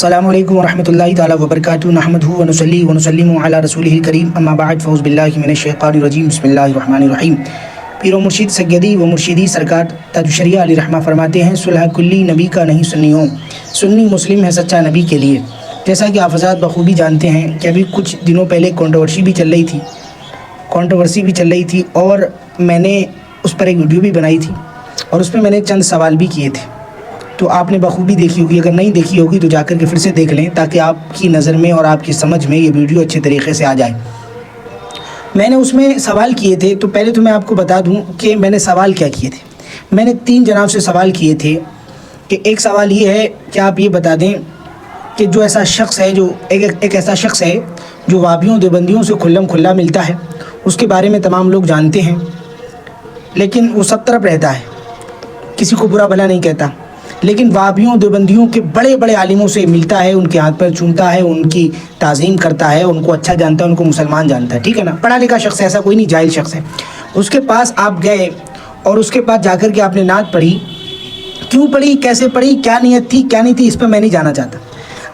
السلام علیکم ورحمۃ اللہ تعالیٰ وبرکاتہ نحمدہ ونصلی ونسلم علی رسولہ الکریم اما بعد فاعوذ باللہ من الشیطان الرجیم بسم اللہ الرحمن الرحیم۔ پیر و مرشد سیدی و مرشدی سرکار تاج الشریعہ علیہ رحمہ فرماتے ہیں صلح کلی نبی کا نہیں سنیوں، سنی مسلم ہے سچا نبی کے لیے۔ جیسا کہ آپ حضرات بخوبی جانتے ہیں کہ ابھی کچھ دنوں پہلے کنٹروورسی بھی چل رہی تھی اور میں نے اس پر ایک ویڈیو بھی بنائی تھی اور اس میں میں نے چند سوال بھی کیے تھے، تو آپ نے بخوبی دیکھی ہوگی۔ اگر نہیں دیکھی ہوگی تو جا کر کے پھر سے دیکھ لیں تاکہ آپ کی نظر میں اور آپ کی سمجھ میں یہ ویڈیو اچھے طریقے سے آ جائے۔ میں نے اس میں سوال کیے تھے، تو پہلے تو میں آپ کو بتا دوں کہ میں نے سوال کیا کیے تھے۔ میں نے 3 جناب سے سوال کیے تھے کہ ایک سوال یہ ہے کہ آپ یہ بتا دیں کہ جو ایسا شخص ہے جو ایک ایسا شخص ہے جو وہابیوں دیوبندیوں سے کھلم کھلا ملتا ہے، اس کے بارے میں تمام لوگ جانتے ہیں، لیکن وہ سب طرف رہتا ہے، کسی کو برا بھلا نہیں کہتا، لیکن وہابیوں دیوبندیوں کے بڑے بڑے عالموں سے ملتا ہے، ان کے ہاتھ پر چومتا ہے، ان کی تعظیم کرتا ہے، ان کو اچھا جانتا ہے، ان کو مسلمان جانتا ہے، ٹھیک ہے نا۔ پڑھا لکھا شخص ہے، ایسا کوئی نہیں جاہل شخص ہے۔ اس کے پاس آپ گئے اور اس کے پاس جا کر کے آپ نے نعت پڑھی، کیوں پڑھی، کیسے پڑھی، کیا نیت تھی کیا نہیں تھی، اس پہ میں نہیں جانا چاہتا۔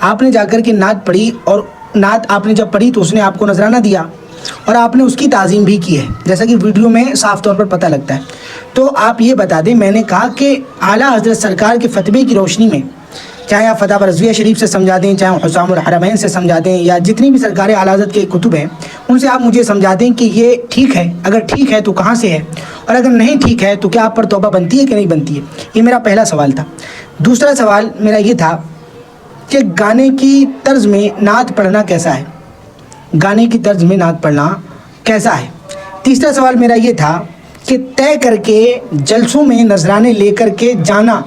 آپ نے جا کر کے نعت پڑھی اور نعت آپ نے جب پڑھی تو اس نے آپ کو نذرانہ دیا اور آپ نے اس کی تعظیم بھی کی ہے، جیسا کہ ویڈیو میں صاف طور پر پتہ لگتا ہے۔ تو آپ یہ بتا دیں، میں نے کہا کہ اعلیٰ حضرت سرکار کے فتوے کی روشنی میں، چاہے آپ فتح رضویہ شریف سے سمجھا دیں، چاہے حسام الحرمین سے سمجھا دیں، یا جتنی بھی سرکار اعلیٰ حضرت کے کتب ہیں ان سے آپ مجھے سمجھا دیں کہ یہ ٹھیک ہے، اگر ٹھیک ہے تو کہاں سے ہے، اور اگر نہیں ٹھیک ہے تو کیا آپ پر توبہ بنتی ہے کہ نہیں بنتی ہے۔ یہ میرا پہلا سوال تھا۔ دوسرا سوال میرا یہ تھا کہ گانے کی طرز میں نعت پڑھنا کیسا ہے، گانے کی طرز میں نعت پڑھنا کیسا ہے۔ تیسرا سوال میرا یہ تھا کہ طے کر کے جلسوں میں نذرانے لے کر کے جانا،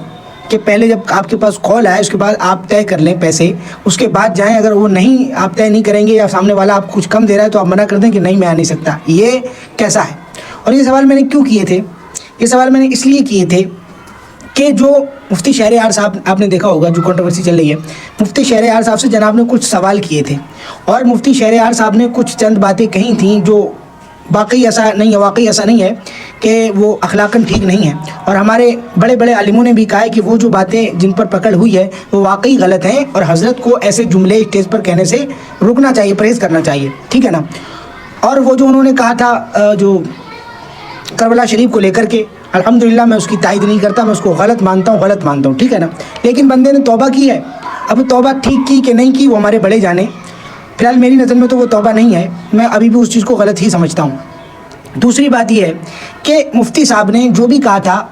کہ پہلے جب آپ کے پاس کال آئے اس کے بعد آپ طے کر لیں پیسے، اس کے بعد جائیں، اگر وہ نہیں آپ طے نہیں کریں گے یا سامنے والا آپ کچھ کم دے رہا ہے تو آپ منع کر دیں کہ نہیں میں آ نہیں سکتا، یہ کیسا ہے۔ اور یہ سوال میں نے کیوں کیے تھے، یہ سوال میں نے اس لیے کیے تھے کہ جو مفتی شہریار صاحب آپ نے دیکھا ہوگا، جو کنٹروورسی چل رہی ہے، مفتی شہریار صاحب سے جناب نے کچھ سوال کیے تھے اور مفتی شہریار صاحب نے کچھ چند باتیں کہی تھیں جو واقعی ایسا نہیں ہے کہ وہ اخلاقاً ٹھیک نہیں ہے، اور ہمارے بڑے بڑے عالموں نے بھی کہا ہے کہ وہ جو باتیں جن پر پکڑ ہوئی ہے وہ واقعی غلط ہیں، اور حضرت کو ایسے جملے اسٹیج پر کہنے سے رکنا چاہیے، پرہیز کرنا چاہیے، ٹھیک ہے نا۔ اور وہ جو انہوں نے کہا تھا جو کربلا شریف کو لے کر کے، الحمدللہ میں اس کی تائید نہیں کرتا، میں اس کو غلط مانتا ہوں، ٹھیک ہے نا، لیکن بندے نے توبہ کی ہے۔ اب توبہ ٹھیک کی کہ نہیں کی وہ ہمارے بڑے جانے، فی الحال میری نظر میں تو وہ توبہ نہیں ہے، میں ابھی بھی اس چیز کو غلط ہی سمجھتا ہوں۔ دوسری بات یہ ہے کہ مفتی صاحب نے جو بھی کہا تھا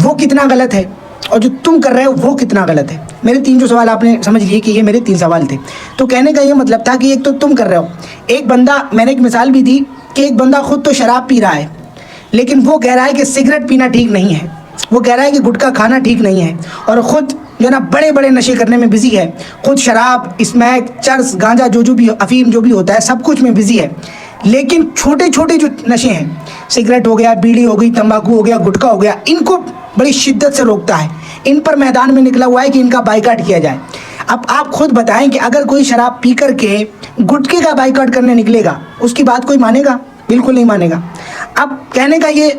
وہ کتنا غلط ہے اور جو تم کر رہے ہو وہ کتنا غلط ہے۔ میرے 3 جو سوال آپ نے سمجھ لیے کہ یہ میرے 3 سوال تھے۔ تو کہنے کا یہ مطلب تھا کہ ایک تو تم کر رہے ہو، ایک بندہ، میں نے ایک مثال بھی دی کہ ایک بندہ خود تو شراب پی رہا ہے لیکن وہ کہہ رہا ہے کہ سگریٹ پینا ٹھیک نہیں ہے، وہ کہہ رہا ہے کہ گٹکا کھانا ٹھیک نہیں ہے، اور خود جو ہے نا بڑے بڑے نشے کرنے میں بزی ہے، خود شراب، اسمیک، چرس، گانجا، جو بھی افیم جو بھی ہوتا ہے سب کچھ میں بزی ہے، لیکن چھوٹے چھوٹے جو نشے ہیں، سگریٹ ہو گیا، بیڑی ہو گئی، تمباکو ہو گیا، گٹکا ہو گیا، ان کو بڑی شدت سے روکتا ہے، ان پر میدان میں نکلا ہوا ہے کہ ان کا بائیکاٹ کیا جائے۔ اب آپ خود بتائیں کہ اگر کوئی شراب پی کر کے گٹکے کا بائیکاٹ کرنے نکلے گا، اس کی بات کوئی مانے گا؟ بالکل نہیں مانے گا۔ اب کہنے کا یہ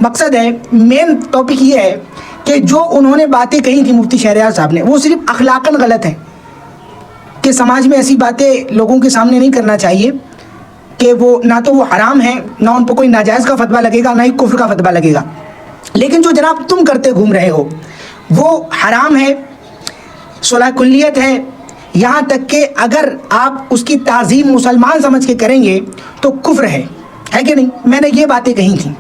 مقصد ہے، مین ٹاپک یہ ہے کہ جو انہوں نے باتیں کہی تھی مفتی شہریار صاحب نے، وہ صرف اخلاقاً غلط ہیں، کہ سماج میں ایسی باتیں لوگوں کے سامنے نہیں کرنا چاہیے، کہ وہ نہ تو وہ حرام ہیں، نہ ان پر کوئی ناجائز کا فتویٰ لگے گا، نہ ہی کفر کا فتویٰ لگے گا، لیکن جو جناب تم کرتے گھوم رہے ہو وہ حرام ہے، صلح کلیت ہے، یہاں تک کہ اگر آپ اس کی تعظیم مسلمان سمجھ کے کریں گے تو کفر ہے کہ نہیں۔ میں نے یہ باتیں کہی تھیں۔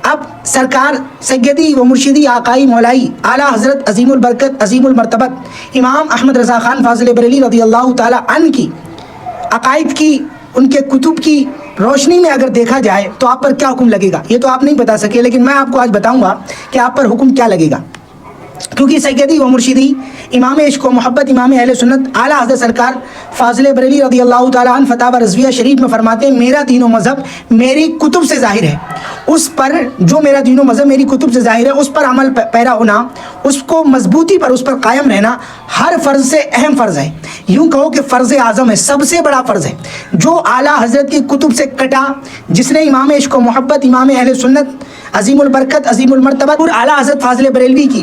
اب سرکار سیدی و مرشدی آقائی مولائی اعلیٰ حضرت عظیم البرکت عظیم المرتبت امام احمد رضا خان فاضل بریلوی رضی اللہ تعالیٰ عنہ کی عقائد کی، ان کے کتب کی روشنی میں اگر دیکھا جائے تو آپ پر کیا حکم لگے گا، یہ تو آپ نہیں بتا سکے، لیکن میں آپ کو آج بتاؤں گا کہ آپ پر حکم کیا لگے گا، کیونکہ سیدی و مرشدی امام عشق و محبت امام اہل سنت اعلیٰ حضرت سرکار فاضل بریلوی رضی اللہ تعالیٰ عنہ فتح رضویہ شریف میں فرماتے ہیں، میرا دین و مذہب میری کتب سے ظاہر ہے، اس پر جو میرا دین و مذہب میری کتب سے ظاہر ہے اس پر عمل پیرا ہونا، اس کو مضبوطی پر اس پر قائم رہنا ہر فرض سے اہم فرض ہے، یوں کہو کہ فرض اعظم ہے، سب سے بڑا فرض ہے، جو اعلیٰ حضرت کی کتب سے کٹا، جس نے امام عشق و محبت امام اہل سنت عظیم البرکت عظیم المرتبت اور اعلیٰ حضرت فاضل بریلوی کی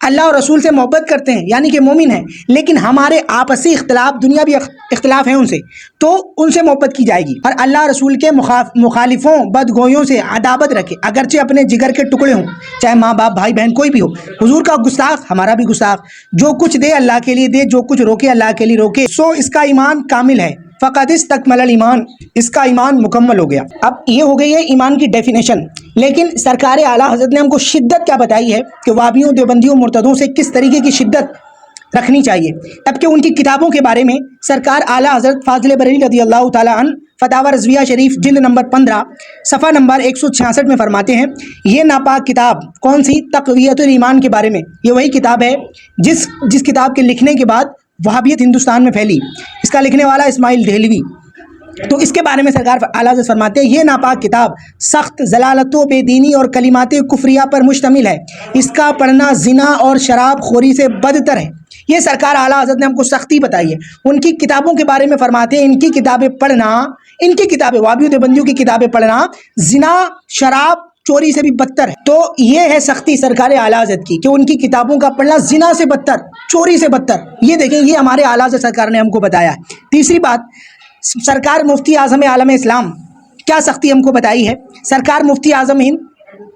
اللہ اور رسول سے محبت کرتے ہیں یعنی کہ مومن ہیں، لیکن ہمارے آپسی اختلاف دنیاوی اختلاف ہیں ان سے، تو ان سے محبت کی جائے گی، اور اللہ رسول کے مخالفوں بدگوئیوں سے عداوت رکھے، اگرچہ اپنے جگر کے ٹکڑے ہوں، چاہے ماں باپ بھائی بہن کوئی بھی ہو۔ حضور کا گستاخ ہمارا بھی گستاخ، جو کچھ دے اللہ کے لیے دے، جو کچھ روکے اللہ کے لیے روکے، سو اس کا ایمان کامل ہے، فقط استکمل الایمان، اس کا ایمان مکمل ہو گیا۔ اب یہ ہو گئی ہے ایمان کی ڈیفینیشن، لیکن سرکار اعلیٰ حضرت نے ہم کو شدت کیا بتائی ہے کہ وہابیوں دیوبندیوں مرتدوں سے کس طریقے کی شدت رکھنی چاہیے، تب کہ ان کی کتابوں کے بارے میں سرکار اعلیٰ حضرت فاضل بریلوی رضی اللہ تعالیٰ عنہ فتاوی رضویہ شریف جلد نمبر 15 صفحہ نمبر 166 میں فرماتے ہیں، یہ ناپاک کتاب کون سی؟ تقویت الایمان کے بارے میں، یہ وہی کتاب ہے جس کتاب کے لکھنے کے بعد وہابیت ہندوستان میں پھیلی، اس کا لکھنے والا اسماعیل دہلوی۔ تو اس کے بارے میں سرکار اعلیٰ حضرت فرماتے ہیں، یہ ناپاک کتاب سخت ضلالتوں، بے دینی اور کلمات کفریہ پر مشتمل ہے، اس کا پڑھنا زنا اور شراب خوری سے بدتر ہے۔ یہ سرکار اعلیٰ حضرت نے ہم کو سختی بتائی ہے۔ ان کی کتابوں کے بارے میں فرماتے ہیں، ان کی کتابیں پڑھنا، ان کی کتابیں وہابیوں دیوبندیوں کی کتابیں پڑھنا زنا، شراب، چوری سے بھی بدتر ہے۔ تو یہ ہے سختی سرکار اعلیٰ حضرت کی کہ ان کی کتابوں کا پڑھنا زنا سے بدتر، چوری سے بدتر۔ یہ دیکھیں، یہ ہمارے اعلیٰ حضرت سرکار نے ہم کو بتایا ہے۔ تیسری بات، سرکار مفتی اعظم عالم اسلام کیا سختی ہم کو بتائی ہے۔ سرکار مفتی اعظم ہند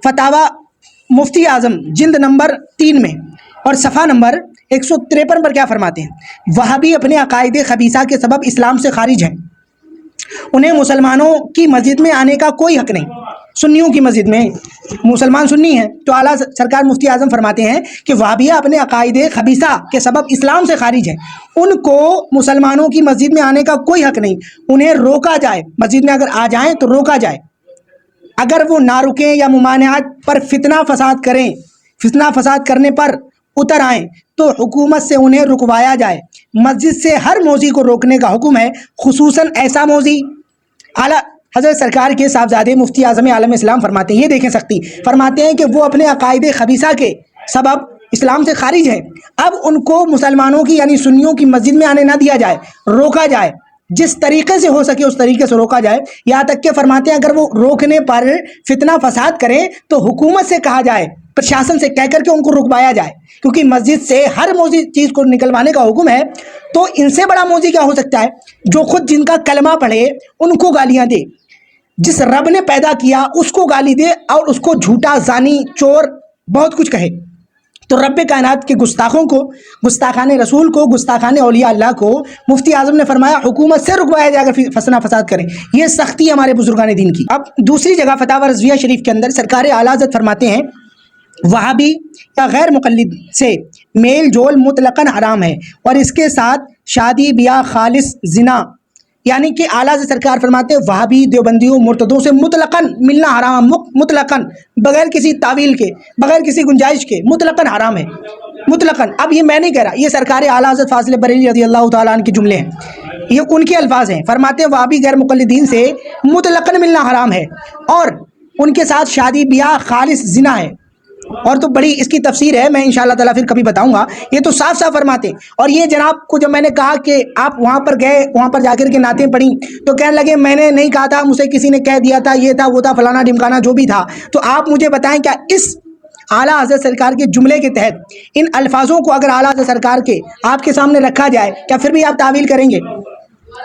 فتاوی مفتی اعظم جلد نمبر 3 میں اور صفحہ نمبر 153 پر کیا فرماتے ہیں، وہابی اپنے عقائد خبیثہ کے سبب اسلام سے خارج ہیں، انہیں مسلمانوں کی مسجد میں آنے کا کوئی حق نہیں۔ سنیوں کی مسجد میں مسلمان سنی ہیں تو اعلیٰ سرکار مفتی اعظم فرماتے ہیں کہ وہابیہ اپنے عقائد خبیثہ کے سبب اسلام سے خارج ہیں، ان کو مسلمانوں کی مسجد میں آنے کا کوئی حق نہیں، انہیں روکا جائے، مسجد میں اگر آ جائیں تو روکا جائے، اگر وہ نہ رکیں یا ممانعت پر فتنہ فساد کریں، فتنہ فساد کرنے پر اتر آئیں تو حکومت سے انہیں رکوایا جائے، مسجد سے ہر موذی کو روکنے کا حکم ہے، خصوصاً ایسا موذی۔ اعلیٰ حضرت سرکار کے صاحبزادے مفتی اعظم عالم اسلام فرماتے ہیں، یہ دیکھیں سختی، فرماتے ہیں کہ وہ اپنے عقائد خبیثہ کے سبب اسلام سے خارج ہے، اب ان کو مسلمانوں کی یعنی سنیوں کی مسجد میں آنے نہ دیا جائے، روکا جائے، جس طریقے سے ہو سکے اس طریقے سے روکا جائے، یہاں تک کہ فرماتے ہیں اگر وہ روکنے پر فتنہ فساد کریں تو حکومت سے کہا جائے، پرشاسن سے کہہ کر کے ان کو رکوایا جائے، کیونکہ مسجد سے ہر موذی چیز کو نکلوانے کا حکم ہے۔ تو ان سے بڑا موذی کیا ہو سکتا ہے، جو خود جن کا کلمہ پڑھے ان کو گالیاں دے، جس رب نے پیدا کیا اس کو گالی دے اور اس کو جھوٹا، زانی، چور، بہت کچھ کہے۔ تو رب کائنات کے گستاخوں کو، گستاخان رسول کو، گستاخان اولیاء اللہ کو مفتی اعظم نے فرمایا حکومت سے رکوایا جائے اگر فسنا فساد کریں۔ یہ سختی ہمارے بزرگان دین کی۔ اب دوسری جگہ فتاوی رضویہ شریف کے اندر سرکار اعلیٰ حضرت فرماتے ہیں، وہابی یا غیر مقلد سے میل جول مطلقاً حرام ہے، اور اس کے ساتھ شادی بیاہ، خالص زنا، یعنی کہ اعلیٰ حضرت سرکار فرماتے ہیں وہابی دیوبندیوں مرتدوں سے مطلقاً ملنا حرام، مطلقاً بغیر کسی تعویل کے، بغیر کسی گنجائش کے، مطلقاً حرام ہے، مطلقاً۔ اب یہ میں نہیں کہہ رہا، یہ سرکار اعلیٰ حضرت فاضل بریلوی رضی اللہ تعالیٰ عنہ کے جملے ہیں، یہ ان کے الفاظ ہیں۔ فرماتے ہیں وہابی غیر مقلدین سے مطلقاً ملنا حرام ہے، اور ان کے ساتھ شادی بیاہ، خالص زنا ہے۔ اور تو بڑی اس کی تفسیر ہے، میں انشاءاللہ تعالیٰ پھر کبھی بتاؤں گا۔ یہ تو صاف صاف فرماتے ہیں۔ اور یہ جناب کو جب میں نے کہا کہ آپ وہاں پر گئے، وہاں پر جا کر کے نعتیں پڑھیں، تو کہنے لگے میں نے نہیں کہا تھا، مجھے کسی نے کہہ دیا تھا، یہ تھا وہ تھا، فلانا ڈمکانا جو بھی تھا۔ تو آپ مجھے بتائیں کیا اس اعلیٰ حضرت سرکار کے جملے کے تحت ان الفاظوں کو اگر اعلیٰ حضرت سرکار کے آپ کے سامنے رکھا جائے، کیا پھر بھی آپ تعویل کریں گے؟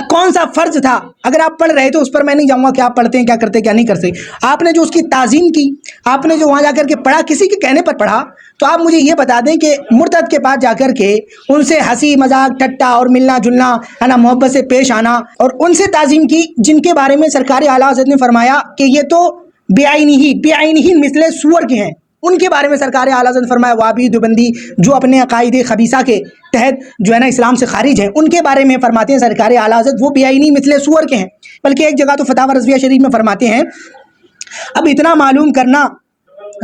کون سا فرض تھا؟ اگر آپ پڑھ رہے تو اس پر میں نہیں جاؤں گا کہ آپ پڑھتے ہیں کیا کرتے کیا نہیں کرتے، آپ نے جو اس کی تعظیم کی، آپ نے جو وہاں جا کر کے پڑھا، کسی کے کہنے پر پڑھا، تو آپ مجھے یہ بتا دیں کہ مرتد کے پاس جا کر کے ان سے ہنسی مذاق ٹھٹا اور ملنا جلنا ہے نا، محبت سے پیش آنا اور ان سے تعظیم کی جن کے بارے میں سرکار اعلیٰ حضرت نے فرمایا کہ یہ تو بے آئینی مثل سور کے ہیں، ان کے بارے میں سرکار اعلیٰ حضرت نے فرمایا وہابی دیوبندی جو اپنے عقائد خبیثہ کے تحت جو ہے نا اسلام سے خارج ہیں، ان کے بارے میں فرماتے ہیں سرکار اعلیٰ حضرت وہ بے آئینی مثل سور کے ہیں۔ بلکہ ایک جگہ تو فتاوی رضویہ شریف میں فرماتے ہیں، اب اتنا معلوم کرنا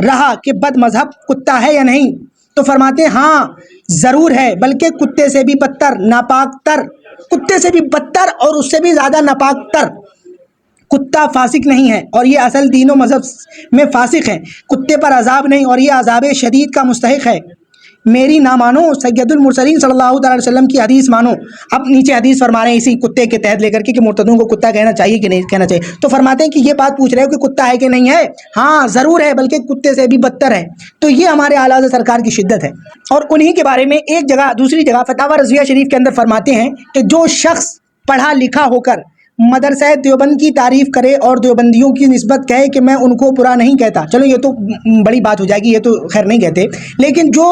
رہا کہ بد مذہب کتا ہے یا نہیں، تو فرماتے ہیں ہاں ضرور ہے، بلکہ کتے سے بھی بدتر، ناپاک تر، کتے سے بھی بدتر اور اس سے بھی زیادہ ناپاک تر۔ کتا فاسق نہیں ہے اور یہ اصل دین و مذہب میں فاسق ہے، کتے پر عذاب نہیں اور یہ عذاب شدید کا مستحق ہے۔ میری نہ مانو, سید المرسلین صلی اللہ علیہ وسلم کی حدیث مانو. اب نیچے حدیث فرما رہے ہیں اسی کتے کے تحت لے کر کے کہ مرتدوں کو کتا کہنا چاہیے کہ نہیں کہنا چاہیے. تو فرماتے ہیں کہ یہ بات پوچھ رہے ہو کہ کتا ہے کہ نہیں ہے؟ ہاں ضرور ہے, بلکہ کتے سے بھی بدتر ہے. تو یہ ہمارے اعلیٰ حضرت سرکار کی شدت ہے. اور انہی کے بارے میں ایک جگہ دوسری جگہ فتاوی رضویہ شریف کے اندر فرماتے ہیں کہ جو شخص پڑھا لکھا ہو کر مدرسہ دیوبند کی تعریف کرے اور دیوبندیوں کی نسبت کہے کہ میں ان کو برا نہیں کہتا, چلو یہ تو بڑی بات ہو جائے گی, یہ تو خیر نہیں کہتے, لیکن جو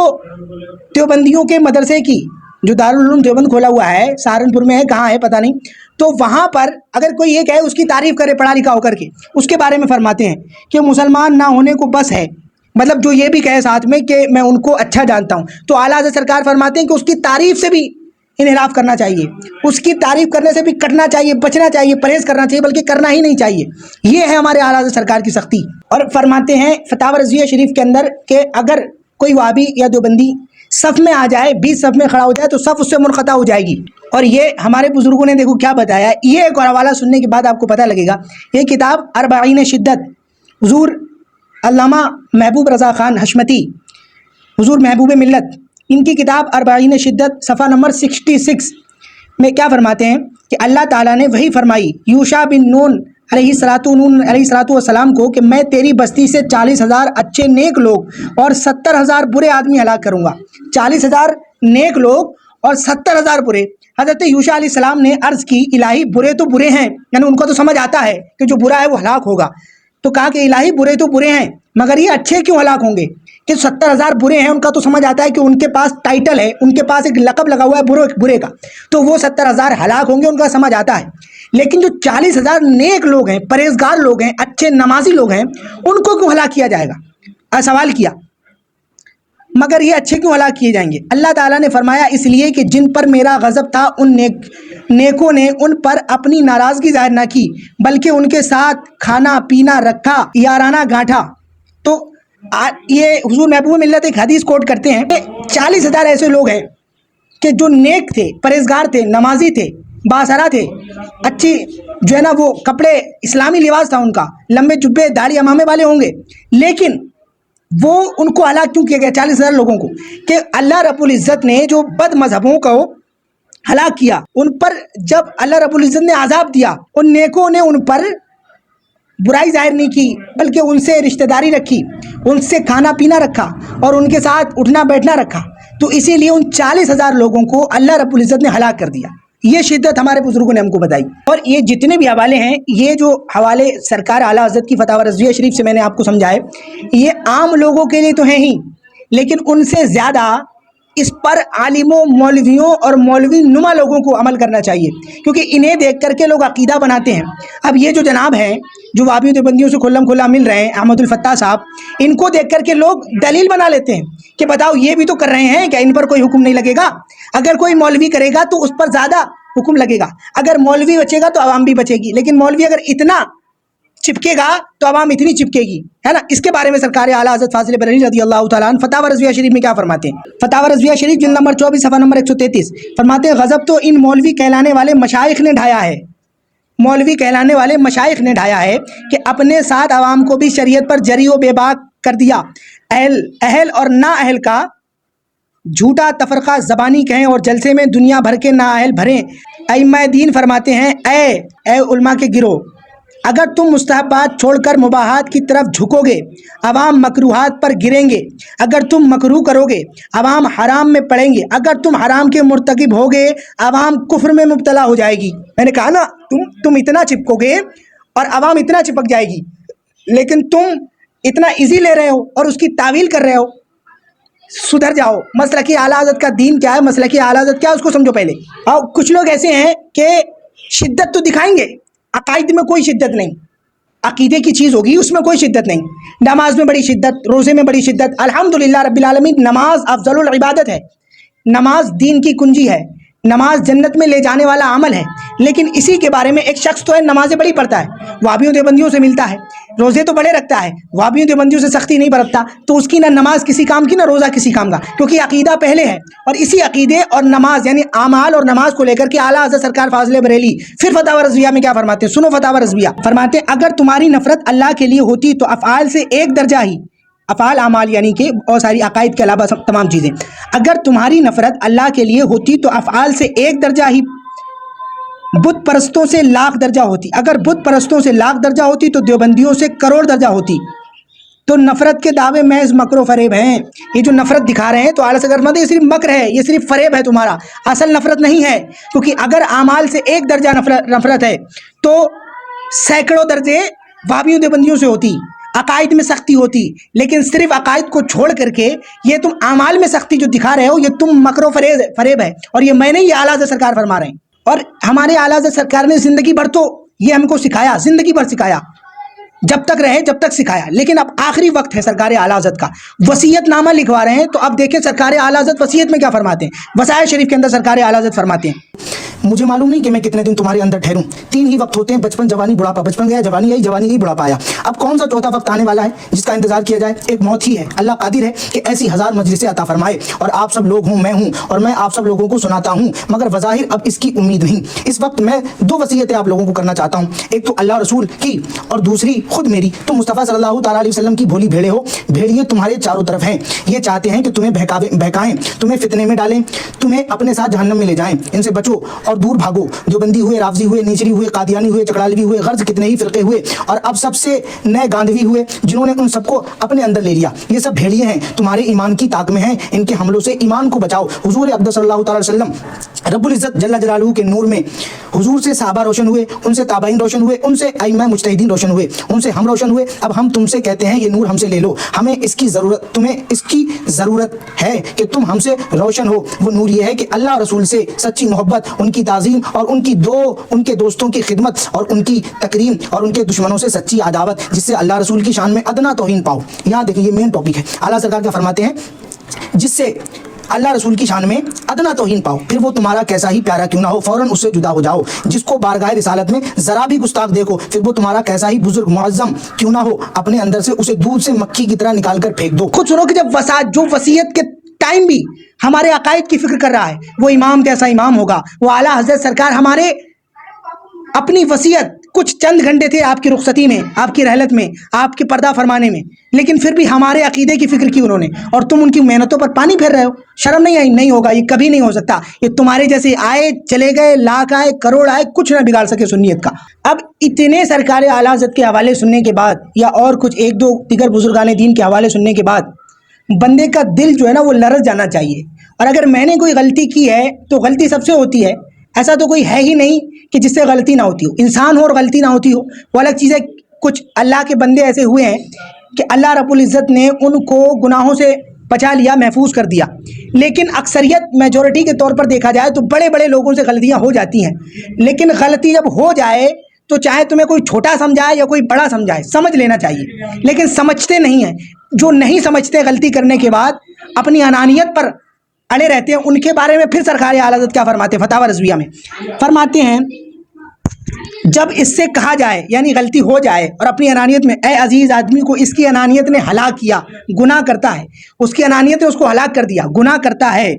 دیوبندیوں کے مدرسے کی جو دارالعلوم دیوبند کھولا ہوا ہے سہارنپور میں ہے, کہاں ہے پتہ نہیں, تو وہاں پر اگر کوئی یہ کہے اس کی تعریف کرے پڑھا لکھا ہو کر کے, اس کے بارے میں فرماتے ہیں کہ مسلمان نہ ہونے کو بس ہے, مطلب جو یہ بھی کہے ساتھ میں کہ میں ان کو اچھا جانتا ہوں. تو اعلیٰ حضرت سرکار فرماتے ہیں کہ اس کی تعریف سے بھی انحراف کرنا چاہیے, اس کی تعریف کرنے سے بھی کٹنا چاہیے, بچنا چاہیے, پرہیز کرنا چاہیے, بلکہ کرنا ہی نہیں چاہیے. یہ ہے ہمارے اعلیٰ حضرت سرکار کی سختی. اور فرماتے ہیں فتاوی رضویہ شریف کے اندر کہ اگر کوئی وہابی یا دیوبندی صف میں آ جائے, 20 صف میں کھڑا ہو جائے, تو صف اس سے منقطع ہو جائے گی. اور یہ ہمارے بزرگوں نے دیکھو کیا بتایا ہے. یہ ایک اور حوالہ سننے کے بعد آپ کو پتہ لگے گا. یہ کتاب اربعین شدت, حضور علامہ محبوب رضا خان حشمتی, حضور محبوب ملت, ان کی کتاب اربعین شدت صفحہ نمبر 66 میں کیا فرماتے ہیں کہ اللہ تعالیٰ نے وہی فرمائی یوشع بن نون علیہ الصلوۃ والسلام کو کہ میں تیری بستی سے 40,000 اچھے نیک لوگ اور 70,000 برے آدمی ہلاک کروں گا. 40,000 نیک لوگ اور 70,000 برے. حضرت یوشع علیہ السلام نے عرض کی الہی برے تو برے ہیں, یعنی ان کو تو سمجھ آتا ہے کہ جو برا ہے وہ ہلاک ہوگا. تو کہا کہ الہی برے تو برے ہیں, مگر یہ اچھے کیوں ہلاک ہوں گے؟ کہ 70,000 برے ہیں, ان کا تو سمجھ آتا ہے کہ ان کے پاس ٹائٹل ہے, ان کے پاس ایک لقب لگا ہوا ہے برے کا, تو وہ 70,000 ہلاک ہوں گے, ان کا سمجھ آتا ہے. لیکن جو 40,000 نیک لوگ ہیں, پرہیزگار لوگ ہیں, اچھے نمازی لوگ ہیں, ان کو کیوں ہلاک کیا جائے گا؟ سوال کیا, مگر یہ اچھے کیوں ہلاک کیے جائیں گے؟ اللہ تعالیٰ نے فرمایا اس لیے کہ جن پر میرا غضب تھا ان نیکوں نے ان پر اپنی ناراضگی ظاہر نہ کی, بلکہ ان کے ساتھ کھانا پینا رکھا, یارانہ گانٹھا. تو یہ حضور محبوب ملت ایک حدیث کوٹ کرتے ہیں کہ 40,000 ایسے لوگ ہیں کہ جو نیک تھے, پرہیزگار تھے, نمازی تھے, باصرا تھے, اچھی جو ہے نا وہ کپڑے اسلامی لباس تھا ان کا, لمبے جبے داڑھی امامے والے ہوں گے, لیکن وہ ان کو ہلاک کیوں کیا گیا 40,000 لوگوں کو؟ کہ اللہ رب العزت نے جو بد مذہبوں کو ہلاک کیا, ان پر جب اللہ رب العزت نے عذاب دیا, ان نیکوں نے ان پر برائی ظاہر نہیں کی, بلکہ ان سے رشتہ داری رکھی, ان سے کھانا پینا رکھا, اور ان کے ساتھ اٹھنا بیٹھنا رکھا. تو اسی لیے ان 40,000 لوگوں کو اللہ رب العزت نے ہلاک کر دیا. یہ شدت ہمارے بزرگوں نے ہم کو بتائی. اور یہ جتنے بھی حوالے ہیں, یہ جو حوالے سرکار اعلیٰ حضرت کی فتاوی رضویہ شریف سے میں نے آپ کو سمجھائے, یہ عام لوگوں کے لیے تو ہیں ہی, لیکن ان سے زیادہ اس پر عالموں, مولویوں اور مولوی نما لوگوں کو عمل کرنا چاہیے, کیونکہ انہیں دیکھ کر کے لوگ عقیدہ بناتے ہیں. اب یہ جو جناب ہیں جو وہابی دیوبندیوں سے کھلم کھلا مل رہے ہیں, احمد الفتاح صاحب, ان کو دیکھ کر کے لوگ دلیل بنا لیتے ہیں کہ بتاؤ یہ بھی تو کر رہے ہیں, کیا ان پر کوئی حکم نہیں لگے گا؟ اگر کوئی مولوی کرے گا تو اس پر زیادہ حکم لگے گا, اگر مولوی بچے گا تو عوام بھی بچے گی, لیکن مولوی اگر اتنا چپکے گا تو عوام اتنی چپکے گی, ہے نا. اس کے بارے میں سرکار اعلیٰ حضرت فاضل بریلوی رضی اللہ تعالیٰ عنہ فتاوی رضویہ شریف میں کیا فرماتے ہیں؟ فتاوی رضویہ شریف جلد نمبر 24 صفحہ نمبر 133 فرماتے ہیں غضب تو ان مولوی کہلانے والے مشائخ نے ڈھایا ہے, مولوی کہلانے والے مشائخ نے ڈھایا ہے کہ اپنے ساتھ عوام کو بھی شریعت پر جری و بے باک کر دیا. اہل اور نا اہل کا جھوٹا تفرقہ زبانی کہیں اور جلسے میں دنیا بھر کے نا اہل بھریں. ائمہ دین فرماتے ہیں اے علماء کے گروہ, اگر تم مستحبات چھوڑ کر مباحات کی طرف جھکو گے عوام مکروہات پر گریں گے, اگر تم مکروہ کرو گے عوام حرام میں پڑیں گے, اگر تم حرام کے مرتکب ہوگے عوام کفر میں مبتلا ہو جائے گی. میں نے کہا نا تم اتنا چپکو گے اور عوام اتنا چپک جائے گی, لیکن تم اتنا ایزی لے رہے ہو اور اس کی تعویل کر رہے ہو. سدھر جاؤ. مسلکی اعلیٰ حضرت کا دین کیا ہے, مسلکی اعلیٰ حضرت کیا ہے, اس کو سمجھو پہلے. اور کچھ لوگ ایسے ہیں کہ شدت تو دکھائیں گے, عقائد میں کوئی شدت نہیں, عقیدے کی چیز ہوگی اس میں کوئی شدت نہیں. نماز میں بڑی شدت, روزے میں بڑی شدت. الحمدللہ رب العالمین, نماز افضل العبادت ہے, نماز دین کی کنجی ہے, نماز جنت میں لے جانے والا عمل ہے. لیکن اسی کے بارے میں ایک شخص تو ہے نمازیں بڑی پڑھتا ہے, وہابیوں دیوبندیوں سے ملتا ہے, روزے تو بڑے رکھتا ہے, وہابیوں دیوبندیوں سے سختی نہیں برتتا, تو اس کی نہ نماز کسی کام کی نہ روزہ کسی کام کا, کیونکہ عقیدہ پہلے ہے. اور اسی عقیدے اور نماز یعنی اعمال اور نماز کو لے کر کے اعلیٰ حضرت سرکار فاضل بریلی پھر فتاوی رضویہ میں کیا فرماتے ہیں؟ سنو فتاوی رضویہ. فرماتے ہیں اگر تمہاری نفرت اللہ کے لیے ہوتی تو افعال سے ایک درجہ ہی افعال اعمال یعنی کہ اور ساری عقائد کے علاوہ تمام چیزیں. اگر تمہاری نفرت اللہ کے لیے ہوتی تو افعال سے 1 درجہ ہی بت پرستوں سے 1,00,000 درجہ ہوتی. اگر بت پرستوں سے 1,00,000 درجہ ہوتی تو دیوبندیوں سے 1,00,00,000 درجہ ہوتی. تو نفرت کے دعوے محض مکر و فریب ہیں. یہ جو نفرت دکھا رہے ہیں تو اعلیٰ حضرت فرماتے ہیں یہ صرف مکر ہے، یہ صرف فریب ہے تمہارا، اصل نفرت نہیں ہے. کیونکہ اگر اعمال سے 1 درجہ نفرت ہے تو سینکڑوں درجے وہابیوں دیوبندیوں سے ہوتی، عقائد میں سختی ہوتی. لیکن صرف عقائد کو چھوڑ کر کے یہ تم اعمال میں سختی جو دکھا رہے ہو یہ تم مکر و فریب ہے. اور یہ میں نہیں، یہ اعلیٰ حضرت سرکار فرما رہے ہیں. اور ہمارے اعلیٰ حضرت سرکار نے زندگی بھر تو یہ ہم کو سکھایا، زندگی بھر سکھایا، جب تک رہے جب تک سکھایا. لیکن اب آخری وقت ہے سرکار اعلیٰ حضرت کا، وصیت نامہ لکھوا رہے ہیں. تو اب دیکھیں سرکار اعلیٰ حضرت وصیت میں کیا فرماتے ہیں. وصایت شریف کے اندر سرکار اعلیٰ حضرت فرماتے ہیں مجھے معلوم نہیں کہ میں کتنے دن تمہارے اندر ٹھہروں. 3 ہی وقت ہوتے ہیں، بچپن، جوانی، بڑھاپا. بچپن گیا، جوانی گئی، جوانی گئی، بڑھاپا آیا. اب کون سا چوتھا وقت آنے والا ہے جس کا انتظار کیا جائے؟ ایک موت ہی ہے. اللہ قادر ہے کہ ایسی 1000 مجلسیں عطا فرمائے اور آپ سب لوگ ہوں، میں ہوں، اور میں آپ سب لوگوں کو سناتا ہوں. مگر بظاہر اب اس کی امید نہیں. اس وقت میں 2 وصیتیں آپ لوگوں کو کرنا چاہتا ہوں. ایک تو اللہ رسول کی اور دوسری خود میری. تم مصطفیٰ صلی اللہ تعالیٰ علیہ وسلم کی بھولی بھیڑے ہو. بھیڑیے تمہارے چاروں طرف ہیں. یہ چاہتے ہیں کہ تمہیں بہکائیں، تمہیں فتنے میں ڈالیں، تمہیں اپنے ساتھ جہنم میں لے جائیں. ان سے بچو اور دور بھاگو. دیوبندی ہوئے، رافضی ہوئے، نیچری ہوئے، قادیانی ہوئے، چکڑالوی ہوئے، غرض کتنے ہی فرقے ہوئے، اور اب سب سے نئے گاندھوی ہوئے جنہوں نے ان سب کو اپنے اندر لے لیا. یہ سب بھیڑیے ہیں، تمہارے ایمان کی طاق میں ہیں. ان کے حملوں سے ایمان کو بچاؤ. حضور اقدس صلی اللہ تعالی وسلم رب العزت جل جلالہ کے نور میں حضور سے صحابہ روشن ہوئے، ان سے تابعین روشن ہوئے، ان سے ائمہ مجتہدین روشن ہوئے، ان سے ہم روشن ہوئے. اب ہم تم سے کہتے ہیں یہ نور ہم سے لے لو. ہمیں اس کی ضرورت، تمہیں اس کی ضرورت ہے کہ تم ہم سے روشن ہو. وہ نور یہ ہے کہ اللہ رسول سے سچی محبت، ان کی تعظیم اور ان کے دوستوں کی خدمت اور ان کی تکریم اور ان کے دشمنوں سے سچی عداوت، جس سے اللہ رسول کی شان میں ادنا توہین پاؤ. یہاں دیکھیں یہ مین ٹاپک ہے. اعلیٰ سرکار کیا فرماتے ہیں؟ جس سے اللہ رسول کی شان میں ادنا توہین پاؤ، پھر وہ تمہارا کیسا ہی پیارا کیوں نہ ہو، فوراً اس سے جدا ہو جاؤ. جس کو بارگاہ رسالت میں ذرا بھی گستاخ دیکھو، پھر وہ تمہارا کیسا ہی بزرگ معظم کیوں نہ ہو، اپنے اندر سے اسے دودھ سے مکھی کی طرح نکال کر پھینک دو. خود سنو کہ جب جو وصیت کے ٹائم بھی ہمارے عقائد کی فکر کر رہا ہے، وہ امام کیسا امام ہوگا. وہ اعلیٰ حضرت سرکار ہمارے اپنی وصیت کچھ چند گھنٹے تھے آپ کی رخصتی میں، آپ کی رحلت میں، آپ کے پردہ فرمانے میں، لیکن پھر بھی ہمارے عقیدے کی فکر کی انہوں نے. اور تم ان کی محنتوں پر پانی پھیر رہے ہو. شرم نہیں آئی؟ نہیں ہوگا، یہ کبھی نہیں ہو سکتا. یہ تمہارے جیسے آئے چلے گئے، لاکھ آئے کروڑ آئے، کچھ نہ بگاڑ سکے سنیت کا. اب اتنے سرکار اعلیٰ حضرت کے حوالے سننے کے بعد یا اور کچھ 1-2 دیگر بزرگان دین کے حوالے سننے کے بعد بندے کا دل جو ہے نا وہ لرز جانا چاہیے. اور اگر میں نے کوئی غلطی کی ہے تو غلطی سب سے ہوتی ہے، ایسا تو کوئی ہے ہی نہیں کہ جس سے غلطی نہ ہوتی ہو. انسان ہو اور غلطی نہ ہوتی ہو وہ الگ چیز ہے. کچھ اللہ کے بندے ایسے ہوئے ہیں کہ اللہ رب العزت نے ان کو گناہوں سے بچا لیا، محفوظ کر دیا. لیکن اکثریت میجورٹی کے طور پر دیکھا جائے تو بڑے بڑے لوگوں سے غلطیاں ہو جاتی ہیں. لیکن غلطی جب ہو جائے تو چاہے تمہیں کوئی چھوٹا سمجھائے یا کوئی بڑا سمجھائے، سمجھ لینا چاہیے. لیکن سمجھتے نہیں ہیں. جو نہیں سمجھتے غلطی کرنے کے بعد اپنی انانیت پر اڑے رہتے ہیں، ان کے بارے میں پھر سرکار اعلیٰ حضرت کیا فرماتے ہیں؟ فتاوی رضویہ میں فرماتے ہیں جب اس سے کہا جائے یعنی غلطی ہو جائے اور اپنی انانیت میں، اے عزیز آدمی کو اس کی انانیت نے ہلاک کیا، گناہ کرتا ہے، اس کی انانیت نے اس کو ہلاک کر دیا، گناہ کرتا ہے.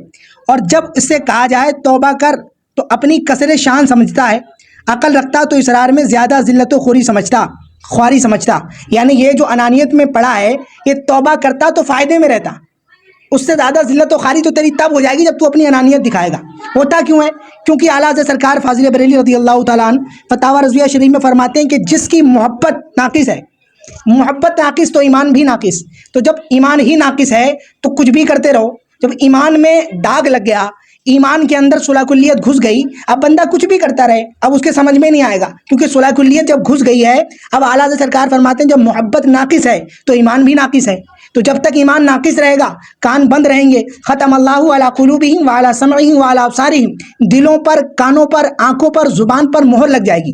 اور جب اس سے کہا جائے توبہ کر تو اپنی کثر شان سمجھتا ہے، عقل رکھتا تو اسرار میں زیادہ ذلت و خواری سمجھتا. یعنی یہ جو انانیت میں پڑا ہے یہ توبہ کرتا تو فائدے میں رہتا، اس سے زیادہ ذلت و خواری تو تیری تب ہو جائے گی جب تو اپنی انانیت دکھائے گا. ہوتا کیوں ہے؟ کیونکہ اعلیٰ حضرت سرکار فاضل بریلی رضی اللہ تعالیٰ عنہ فتاوی رضویہ شریف میں فرماتے ہیں کہ جس کی محبت ناقص ہے، محبت ناقص تو ایمان بھی ناقص. تو جب ایمان ہی ناقص ہے تو کچھ بھی کرتے رہو. جب ایمان میں داغ لگ گیا، ایمان کے اندر صلح کلیت گھس گئی، اب بندہ کچھ بھی کرتا رہے اب اس کے سمجھ میں نہیں آئے گا، کیونکہ صلح کلیت جب گھس گئی ہے. اب اعلیٰ حضرت سرکار فرماتے ہیں جب محبت ناقص ہے تو ایمان بھی ناقص ہے. تو جب تک ایمان ناقص رہے گا کان بند رہیں گے. ختم اللہ علی قلوبہم وعلی سمعہم وعلی ابصارہم، دلوں پر، کانوں پر، آنکھوں پر، زبان پر مہر لگ جائے گی،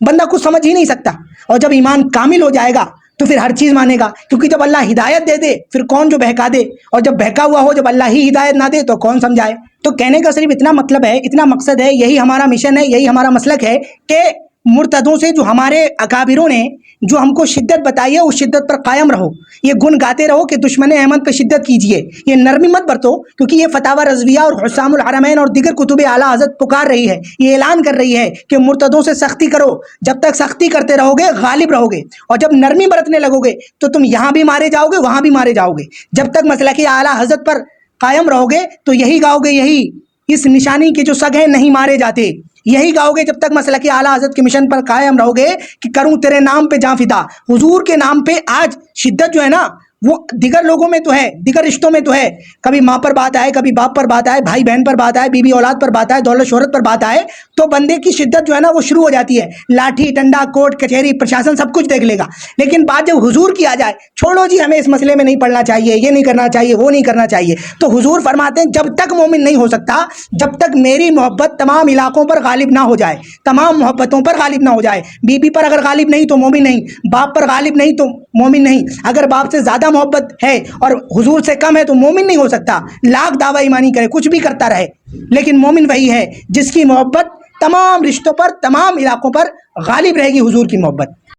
بندہ کچھ سمجھ ہی نہیں سکتا. اور جب ایمان کامل ہو جائے گا تو پھر ہر چیز مانے گا، کیونکہ جب اللہ ہدایت دے دے پھر کون جو بہکا دے، اور جب بہکا ہوا ہو، جب اللہ ہی ہدایت نہ دے تو کون سمجھائے. تو کہنے کا صرف اتنا مطلب ہے، اتنا مقصد ہے، یہی ہمارا مشن ہے، یہی ہمارا مسلک ہے کہ مرتدوں سے جو ہمارے اکابروں نے جو ہم کو شدت بتائی ہے اس شدت پر قائم رہو. یہ گن گاتے رہو کہ دشمن احمد پہ شدت کیجیے, یہ نرمی مت برتو, کیونکہ یہ فتاوی رضویہ اور حسام الحرمین اور دیگر کتب اعلیٰ حضرت پکار رہی ہے, یہ اعلان کر رہی ہے کہ مرتدوں سے سختی کرو. جب تک سختی کرتے رہو گے غالب رہو گے, اور جب نرمی برتنے لگو گے تو تم یہاں بھی مارے جاؤ گے وہاں بھی مارے جاؤ گے. جب تک مسلک اعلیٰ حضرت پر قائم رہو گے تو یہی گاؤ گے, یہی اس نشانی کے جو سگ ہیں نہیں مارے جاتے, یہی گاؤ گے جب تک مسلک اعلیٰ حضرت کے مشن پر قائم رہو گے کہ کروں تیرے نام پہ جاں فدا. حضور کے نام پہ آج شدت جو ہے نا وہ دیگر لوگوں میں تو ہے, دیگر رشتوں میں تو ہے, کبھی ماں پر بات آئے, کبھی باپ پر بات آئے, بھائی بہن پر بات آئے, بیوی اولاد پر بات آئے, دولت شہرت پر بات آئے تو بندے کی شدت جو ہے نا وہ شروع ہو جاتی ہے. لاٹھی ڈنڈا کوٹ کچہری پرشاسن سب کچھ دیکھ لے گا, لیکن بات جب حضور کی آ جائے, چھوڑو جی ہمیں اس مسئلے میں نہیں پڑھنا چاہیے, یہ نہیں کرنا چاہیے, وہ نہیں کرنا چاہیے, تو حضور فرماتے ہیں جب تک مومن نہیں ہو سکتا جب تک میری محبت تمام علاقوں پر غالب نہ ہو جائے, تمام محبتوں پر غالب نہ ہو جائے. بیوی پر اگر غالب نہیں تو مومن نہیں, باپ پر غالب نہیں تو مومن نہیں, اگر باپ سے زیادہ محبت ہے اور حضور سے کم ہے تو مومن نہیں ہو سکتا. لاکھ دعویٰ ایمانی کرے, کچھ بھی کرتا رہے, لیکن مومن وہی ہے جس کی محبت تمام رشتوں پر تمام علاقوں پر غالب رہے گی, حضور کی محبت.